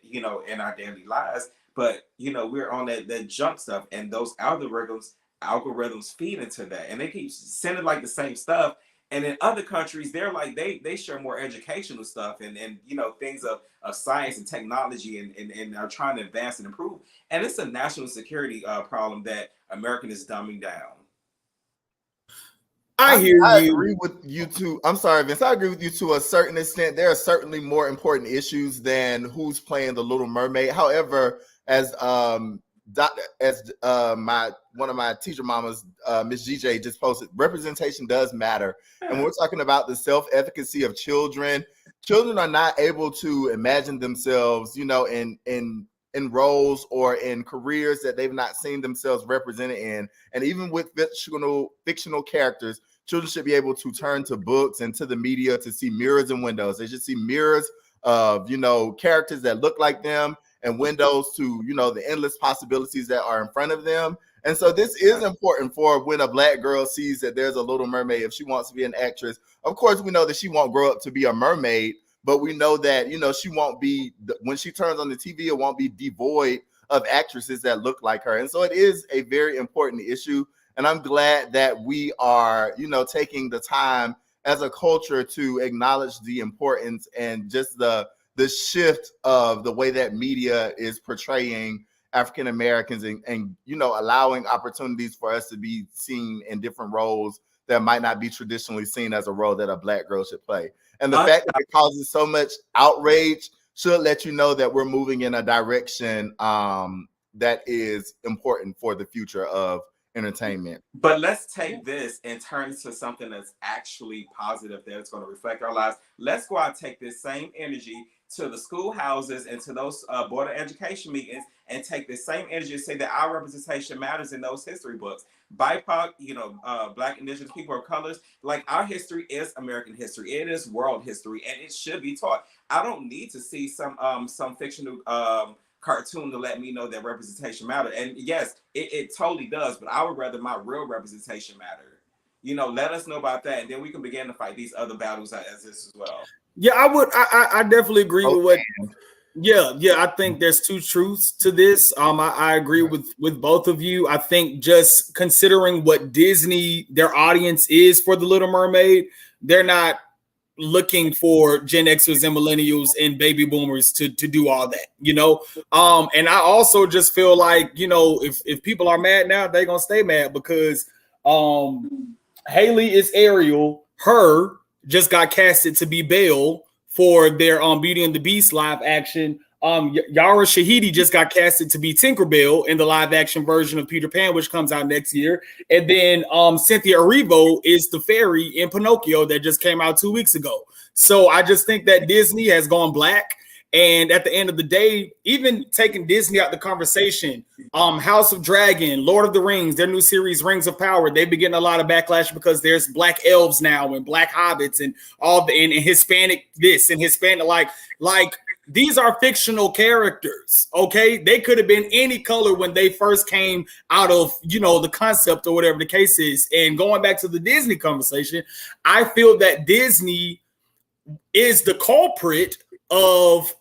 in our daily lives. But, we're on that junk stuff, and those algorithms feed into that. And they keep sending like the same stuff. And in other countries, they're like, they share more educational stuff and things of science and technology and are trying to advance and improve. And it's a national security problem that American is dumbing down. I agree with you too. I'm sorry, Vince. I agree with you to a certain extent. There are certainly more important issues than who's playing the Little Mermaid. However, as one of my teacher mamas, Miss GJ, just posted, representation does matter. And we're talking about the self-efficacy of children. Children are not able to imagine themselves, in roles or in careers that they've not seen themselves represented in. And even with fictional characters, children should be able to turn to books and to the media to see mirrors and windows. They should see mirrors of, characters that look like them and windows to, the endless possibilities that are in front of them. And so this is important for when a Black girl sees that there's a Little Mermaid. If she wants to be an actress, of course, we know that she won't grow up to be a mermaid, but we know that, she won't be, when she turns on the TV, it won't be devoid of actresses that look like her. And so it is a very important issue. And I'm glad that we are, taking the time as a culture to acknowledge the importance and just the shift of the way that media is portraying African Americans and allowing opportunities for us to be seen in different roles that might not be traditionally seen as a role that a Black girl should play. And the fact that it causes so much outrage should let you know that we're moving in a direction that is important for the future of entertainment. But let's take this and turn it to something that's actually positive, that it's going to reflect our lives. Let's go out and take this same energy to the schoolhouses and to those board of education meetings and take the same energy and say that our representation matters in those history books. BIPOC, Black, Indigenous people of colors, like our history is American history. It is world history, and it should be taught. I don't need to see some fictional cartoon to let me know that representation matters. And yes, it totally does, but I would rather my real representation matter. Let us know about that, and then we can begin to fight these other battles as this as well. Yeah, I would. I definitely agree with what. Yeah. I think there's two truths to this. I agree with both of you. I think just considering what Disney, their audience is for the Little Mermaid, they're not looking for Gen Xers and millennials and baby boomers to do all that, and I also just feel like, if people are mad now, they're gonna stay mad because Haley is Ariel. Her just got casted to be Belle for their Beauty and the Beast live action. Yara Shahidi just got casted to be Tinkerbell in the live action version of Peter Pan, which comes out next year. And then Cynthia Erivo is the fairy in Pinocchio that just came out 2 weeks ago. So I just think that Disney has gone black. And at the end of the day, even taking Disney out the conversation, House of Dragon, Lord of the Rings, their new series, Rings of Power, they've been getting a lot of backlash because there's black elves now and black hobbits and all the and Hispanic this and Hispanic like these are fictional characters. Okay, they could have been any color when they first came out of the concept or whatever the case is. And going back to the Disney conversation, I feel that Disney is the culprit of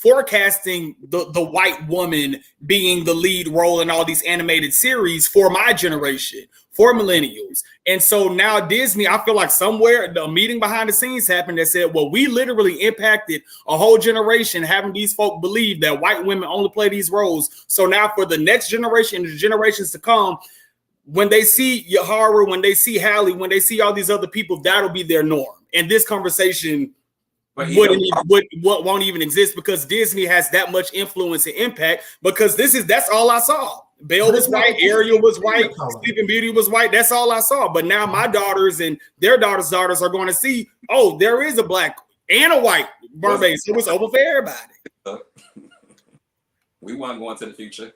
forecasting the white woman being the lead role in all these animated series for my generation, for millennials. And so now Disney, I feel like somewhere the meeting behind the scenes happened that said, well, we literally impacted a whole generation having these folk believe that white women only play these roles. So now for the next generation, the generations to come, when they see Yahara, when they see Hallie, when they see all these other people, that'll be their norm. And this conversation won't even exist because Disney has that much influence and impact because that's all I saw. Belle was white, Ariel was white, Sleeping Beauty was white. That's all I saw. But now my daughters and their daughters' daughters are going to see, oh, there is a black and a white mermaid. So it's over for everybody. We want to go into the future.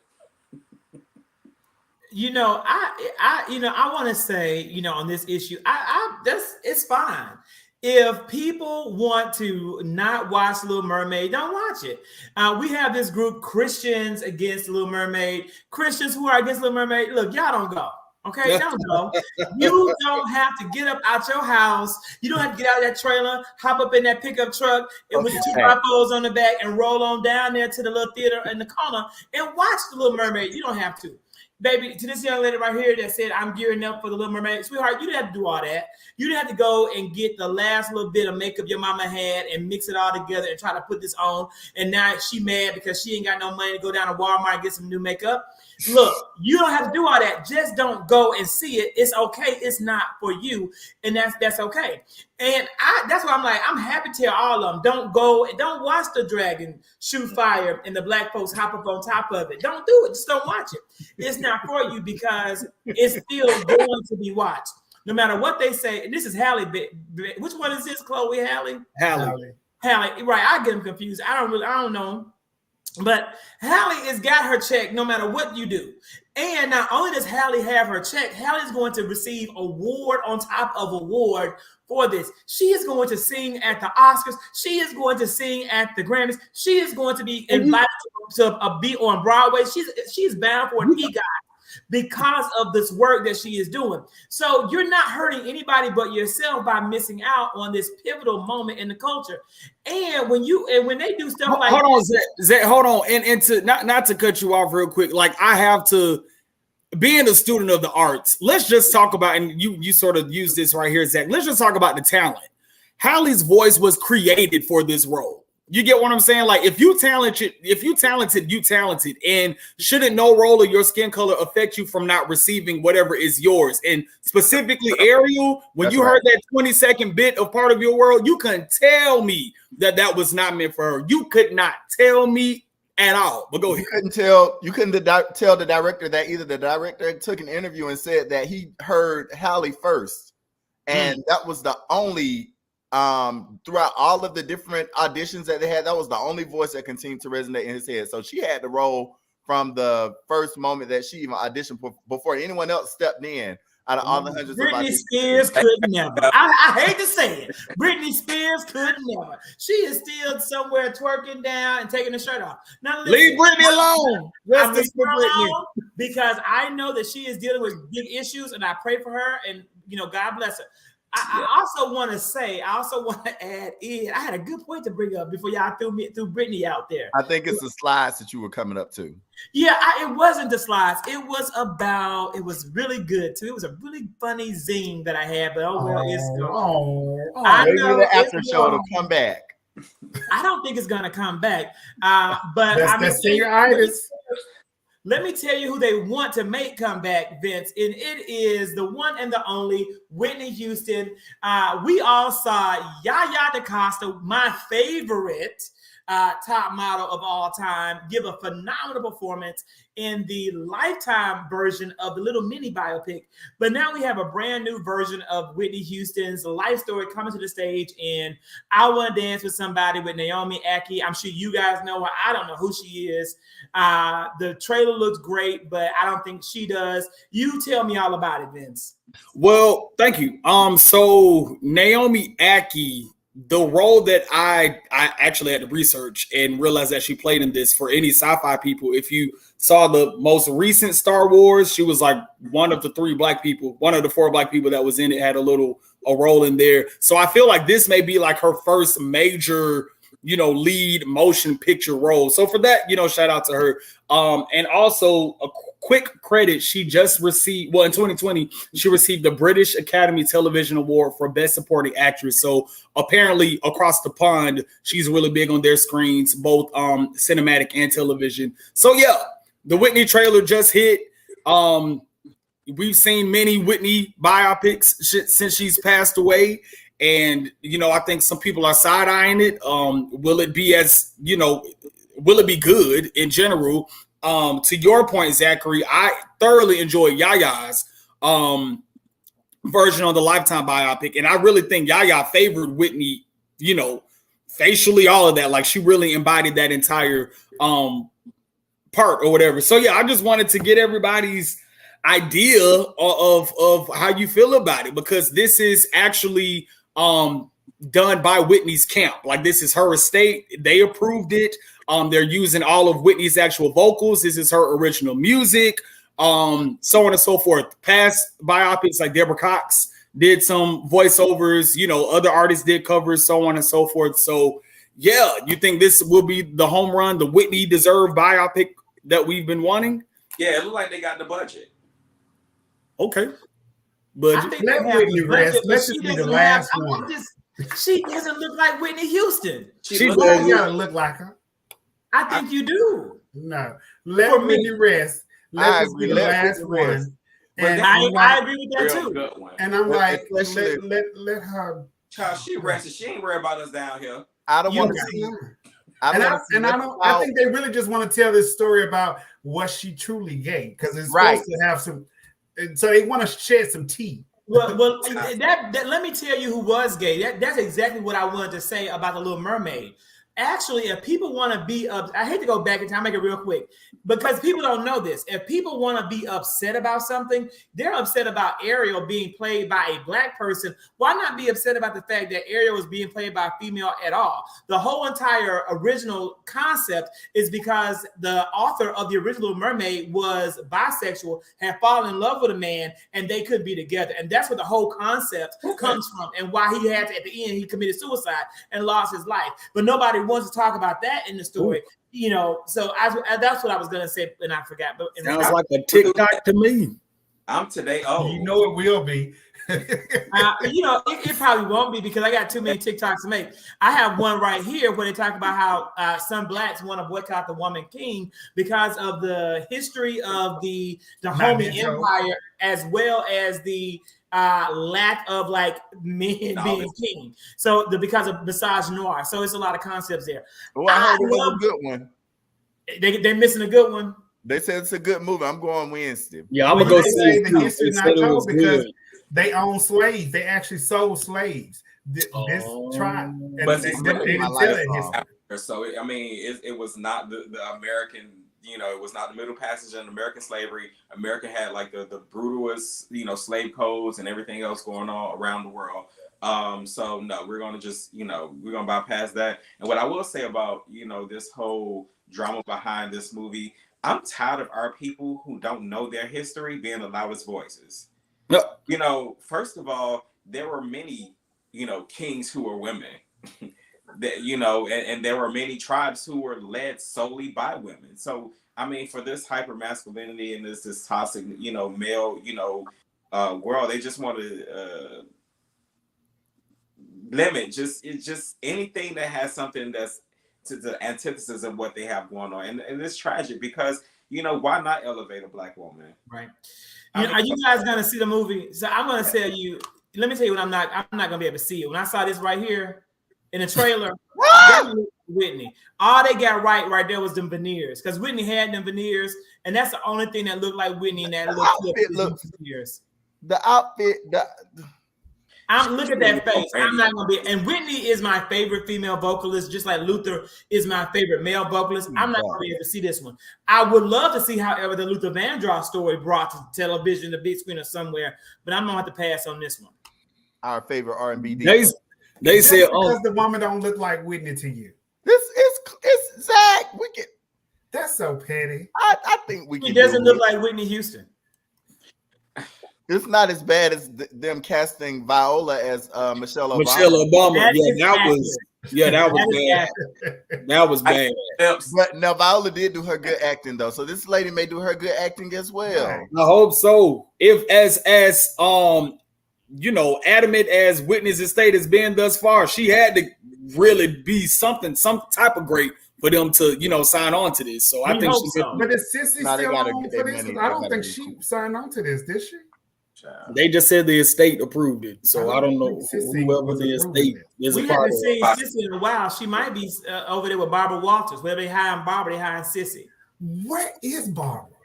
I want to say, on this issue, it's fine. If people want to not watch Little Mermaid, don't watch it. We have this group, Christians Against Little Mermaid. Christians who are against Little Mermaid, look, y'all don't go. Okay, don't go. You don't have to get up out your house. You don't have to get out of that trailer, hop up in that pickup truck and with the 2 by-4s on the back and roll on down there to the little theater in the corner and watch the Little Mermaid. You don't have to. Baby, to this young lady right here that said, I'm gearing up for the Little Mermaid. Sweetheart, you didn't have to do all that. You didn't have to go and get the last little bit of makeup your mama had and mix it all together and try to put this on. And now she mad because she ain't got no money to go down to Walmart and get some new makeup. Look, you don't have to do all that. Just don't go and see it. It's okay. It's not for you. And that's okay. And that's why I'm like, I'm happy to tell all of them, don't go and don't watch the dragon shoot fire and the black folks hop up on top of it. Don't do it. Just don't watch it. It's not for you because it's still going to be watched. No matter what they say. And this is Hallie. Which one is this, Chloe? Hallie? Hallie. Right. I get them confused. I don't know. But Hallie has got her check no matter what you do. And not only does Hallie have her check, Hallie's going to receive award on top of award for this. She is going to sing at the Oscars. She is going to sing at the Grammys. She is going to be invited to be on Broadway. She's bound for an EGOT because of this work that she is doing. So you're not hurting anybody but yourself by missing out on this pivotal moment in the culture. And when they do stuff like hold on, Zach, hold on. And to not to cut you off real quick, like I have to, being a student of the arts, let's just talk about, and you sort of use this right here, Zach. Let's just talk about the talent. Hallie's voice was created for this role. You get what I'm saying? Like if you talented, you talented, and shouldn't no role of your skin color affect you from not receiving whatever is yours? And specifically Ariel, when you heard that 20-second bit of part of your world, you couldn't tell me that was not meant for her. You could not tell me at all. But go ahead. You couldn't tell the director that either. The director took an interview and said that he heard Hallie first, and that was the only throughout all of the different auditions that they had, that was the only voice that continued to resonate in his head. So she had the role from the first moment that she even auditioned before anyone else stepped in. Out of all the hundreds Brittney of Spears could never. I hate to say it. Brittney Spears could never. She is still somewhere twerking down and taking the shirt off. Now, listen, leave Brittany alone. I'm leaving her alone because I know that she is dealing with big issues, and I pray for her. And God bless her. I also want to add in. I had a good point to bring up before y'all threw Brittany out there. I think it's the slides that you were coming up to. Yeah, it wasn't the slides. It was really good too. It was a really funny zine that I had, but it's gone. I know the after show to come back. I don't think it's gonna come back. But that's senioritis. Let me tell you who they want to make come back, Vince, and it is the one and the only Whitney Houston. We all saw Yaya DaCosta, my favorite top model of all time, give a phenomenal performance in the Lifetime version of the little mini biopic. But now we have a brand new version of Whitney Houston's life story coming to the stage. And I Want to Dance with Somebody with Naomi Ackie. I'm sure you guys know her. I don't know who she is. The trailer looks great, but I don't think she does. You tell me all about it, Vince. Well, thank you. So Naomi Ackie, the role that I actually had to research and realize that she played in this, for any sci-fi people, if you saw the most recent Star Wars, she was like one of the 4 black people that was in it, had a role in there. So I feel like this may be like her first major, lead motion picture role. So for that, shout out to her. And also a quick credit, she just received, in 2020, she received the British Academy Television Award for Best Supporting Actress. So apparently across the pond, she's really big on their screens, both cinematic and television. So yeah, the Whitney trailer just hit. We've seen many Whitney biopics since she's passed away. And, I think some people are side-eyeing it. Will it be will it be good in general? To your point, Zachary, I thoroughly enjoyed Yaya's version of the Lifetime biopic. And I really think Yaya favored Whitney, facially, all of that. Like, she really embodied that entire part or whatever. So, yeah, I just wanted to get everybody's idea of how you feel about it, because this is actually done by Whitney's camp. Like, this is her estate. They approved it. They're using all of Whitney's actual vocals. This is her original music, so on and so forth. Past biopics like Deborah Cox did some voiceovers, other artists did covers, so on and so forth. So yeah, you think this will be the home run, the Whitney deserved biopic that we've been wanting? Yeah, it looked like they got the budget. Okay. Budget. Let Whitney rest. Let this be the last one. She doesn't look like Whitney Houston. She gotta look like her. I think you do. No, let Whitney rest. Let this be the last one. And I agree with that too. Good one. And I'm like, let her. Child, she rested. She ain't worried about us down here. I don't want to see. I think they really just want to tell this story about what she truly gave, because it's supposed to have some. So they want to shed some tea. Well, that let me tell you who was gay. That's exactly what I wanted to say about the Little Mermaid. Actually, if people want to be up, I hate to go back in time, make it real quick, because people don't know this. If people want to be upset about something, they're upset about Ariel being played by a black person. Why not be upset about the fact that Ariel was being played by a female at all? The whole entire original concept is because the author of the original Mermaid was bisexual, had fallen in love with a man, and they could be together. And that's what the whole concept comes from, and why he had to, at the end, he committed suicide and lost his life. But nobody wants to talk about that in the story, so that's what I was gonna say, and I forgot. But sounds like a TikTok to me. I'm today. Oh, it will be. It probably won't be, because I got too many TikToks to make. I have one right here where they talk about how some blacks want to boycott the woman king because of the history of the homie empire, as well as the lack of like men being king. So because of misogynoir. So it's a lot of concepts there. Well, I heard it was a good one. They're missing a good one. They said it's a good movie. I'm going Wednesday. Yeah, I'm gonna go see the history not told because they own slaves. They actually sold slaves. this tribe, and But they it's didn't tell that history. So I mean, it was not the American. It was not the Middle Passage and American slavery. America had like the brutalest, slave codes and everything else going on around the world. So no, we're gonna just, we're gonna bypass that. And what I will say about, this whole drama behind this movie, I'm tired of our people who don't know their history being the loudest voices. Yep. First of all, there were many, kings who were women. That, and there were many tribes who were led solely by women. So I mean, for this hyper masculinity and this toxic, male, world, they just want to limit just anything that has something that's to the antithesis of what they have going on, and it's tragic because why not elevate a Black woman? Right. Are you guys gonna see the movie? So I'm gonna tell you. Let me tell you what I'm not gonna be able to see it. When I saw this right here in the trailer, Whitney, all they got right there was them veneers, because Whitney had them veneers, and that's the only thing that looked like Whitney in that little clip. The outfit, look at that face. I'm not gonna be. And Whitney is my favorite female vocalist, just like Luther is my favorite male vocalist. I'm not gonna be able to see this one. I would love to see, however, the Luther Vandross story brought to television, the big screen, or somewhere. But I'm gonna have to pass on this one. Our favorite R&B. They said, because the woman don't look like Whitney to you. It's Zach. We can. That's so petty. I think we can. He doesn't look like Whitney Houston. It's not as bad as them casting Viola as Michelle Obama. Michelle Obama. That was bad. That was bad. But now Viola did do her good acting though, so this lady may do her good acting as well. I hope so. If as adamant as Whitney's estate has been thus far, she had to really be some type of great for them to, sign on to this. So I think she so. But is Sissy still on for this? I don't think she signed on to this, did she? They just said the estate approved it. So I don't know whoever the estate is a part of. We haven't seen Sissy in a while. She might be over there with Barbara Walters. Wherever they hiring Barbara, they hiring Sissy. Where is Barbara?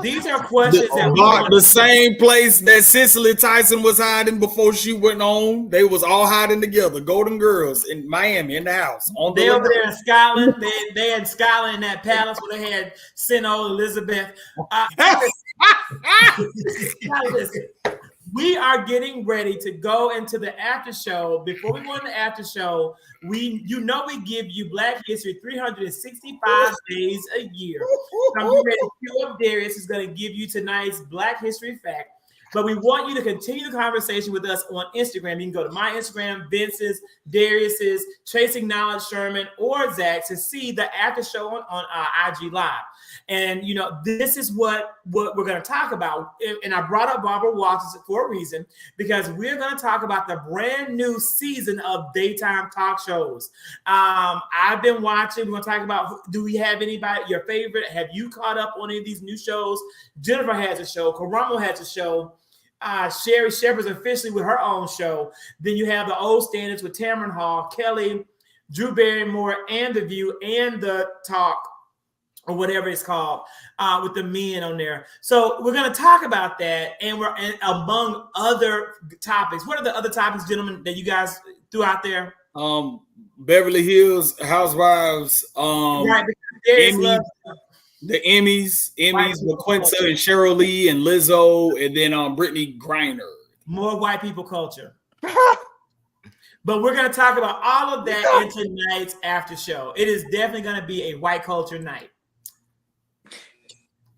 These are questions the same place that Cicely Tyson was hiding before she went on. They was all hiding together. Golden Girls in Miami in the house. They over there in Scotland. They in Scotland in that palace where they had sent old Elizabeth. We are getting ready to go into the after show. Before we go into the after show, we give you Black History 365 days a year. So I'm ready to queue up Darius, who's going to give you tonight's Black History fact. But we want you to continue the conversation with us on Instagram. You can go to my Instagram, Vince's, Darius's, Chasing Knowledge, Sherman, or Zach to see the after show on IG Live. And, this is what we're going to talk about. And I brought up Barbara Walters for a reason, because we're going to talk about the brand new season of daytime talk shows. I've been watching. We're going to talk about, do we have anybody, your favorite? Have you caught up on any of these new shows? Jennifer has a show. Karamo has a show. Sherry Shepherd's officially with her own show. Then you have the old standards with Tamron Hall, Kelly, Drew Barrymore, and The View, and The Talk, or whatever it's called, with the men on there. So we're going to talk about that, and among other topics. What are the other topics, gentlemen, that you guys threw out there? Beverly Hills Housewives, right, the Emmys, LaQuinta and Cheryl Lee and Lizzo, and then Brittney Griner. More white people culture. But we're going to talk about all of that in tonight's after show. It is definitely going to be a white culture night.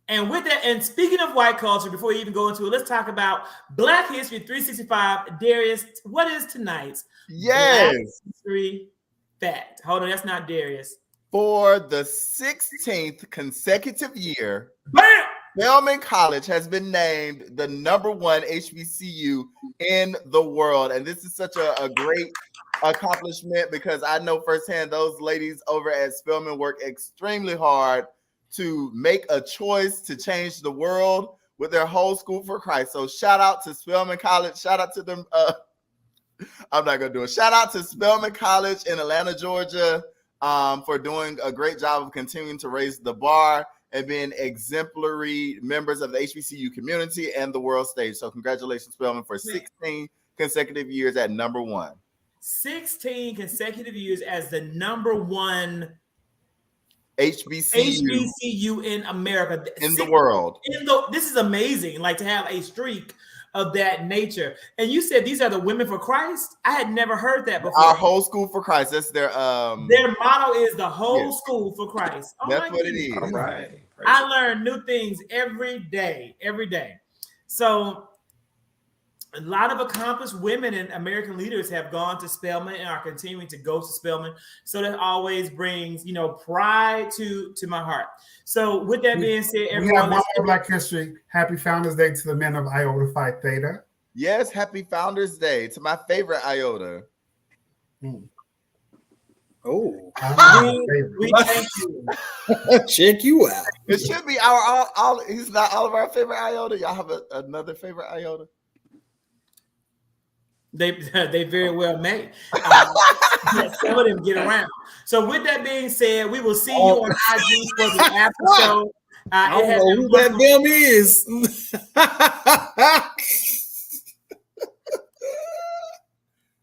And with that, and speaking of white culture, before we even go into it, let's talk about Black History 365. Darius, what is tonight's Black History fact? Hold on, that's not Darius. For the 16th consecutive year, Bam! Spelman College has been named the #1 HBCU in the world. And this is such a great accomplishment, because I know firsthand those ladies over at Spelman work extremely hard to make a choice to change the world with their whole school for Christ. So shout out to Spelman College. Shout out to them. I'm not going to do it. Shout out to Spelman College in Atlanta, Georgia, for doing a great job of continuing to raise the bar and being exemplary members of the HBCU community and the world stage. So congratulations, Spelman, for 16 consecutive years at number one. 16 consecutive years as the number one HBCU in America. in the world. This is amazing, like to have a streak of that nature. And you said these are the Women for Christ? I had never heard that before. Our whole school for Christ. That's their motto is the whole school for Christ. Oh, that's what it is. All right. I learn new things every day. So a lot of accomplished women and American leaders have gone to Spelman and are continuing to go to Spelman. So that always brings, pride to my heart. So with that being said, we have one more Black History. Happy Founders Day to the men of Iota Phi Theta. Yes, happy Founders Day to my favorite Iota. Oh, we thank you. Check you out. It should be our all. He's not all of our favorite Iota. Y'all have another favorite Iota? They very well may. Some of them get around. So with that being said, we will see you on IG for the after show. I don't know who that damn is.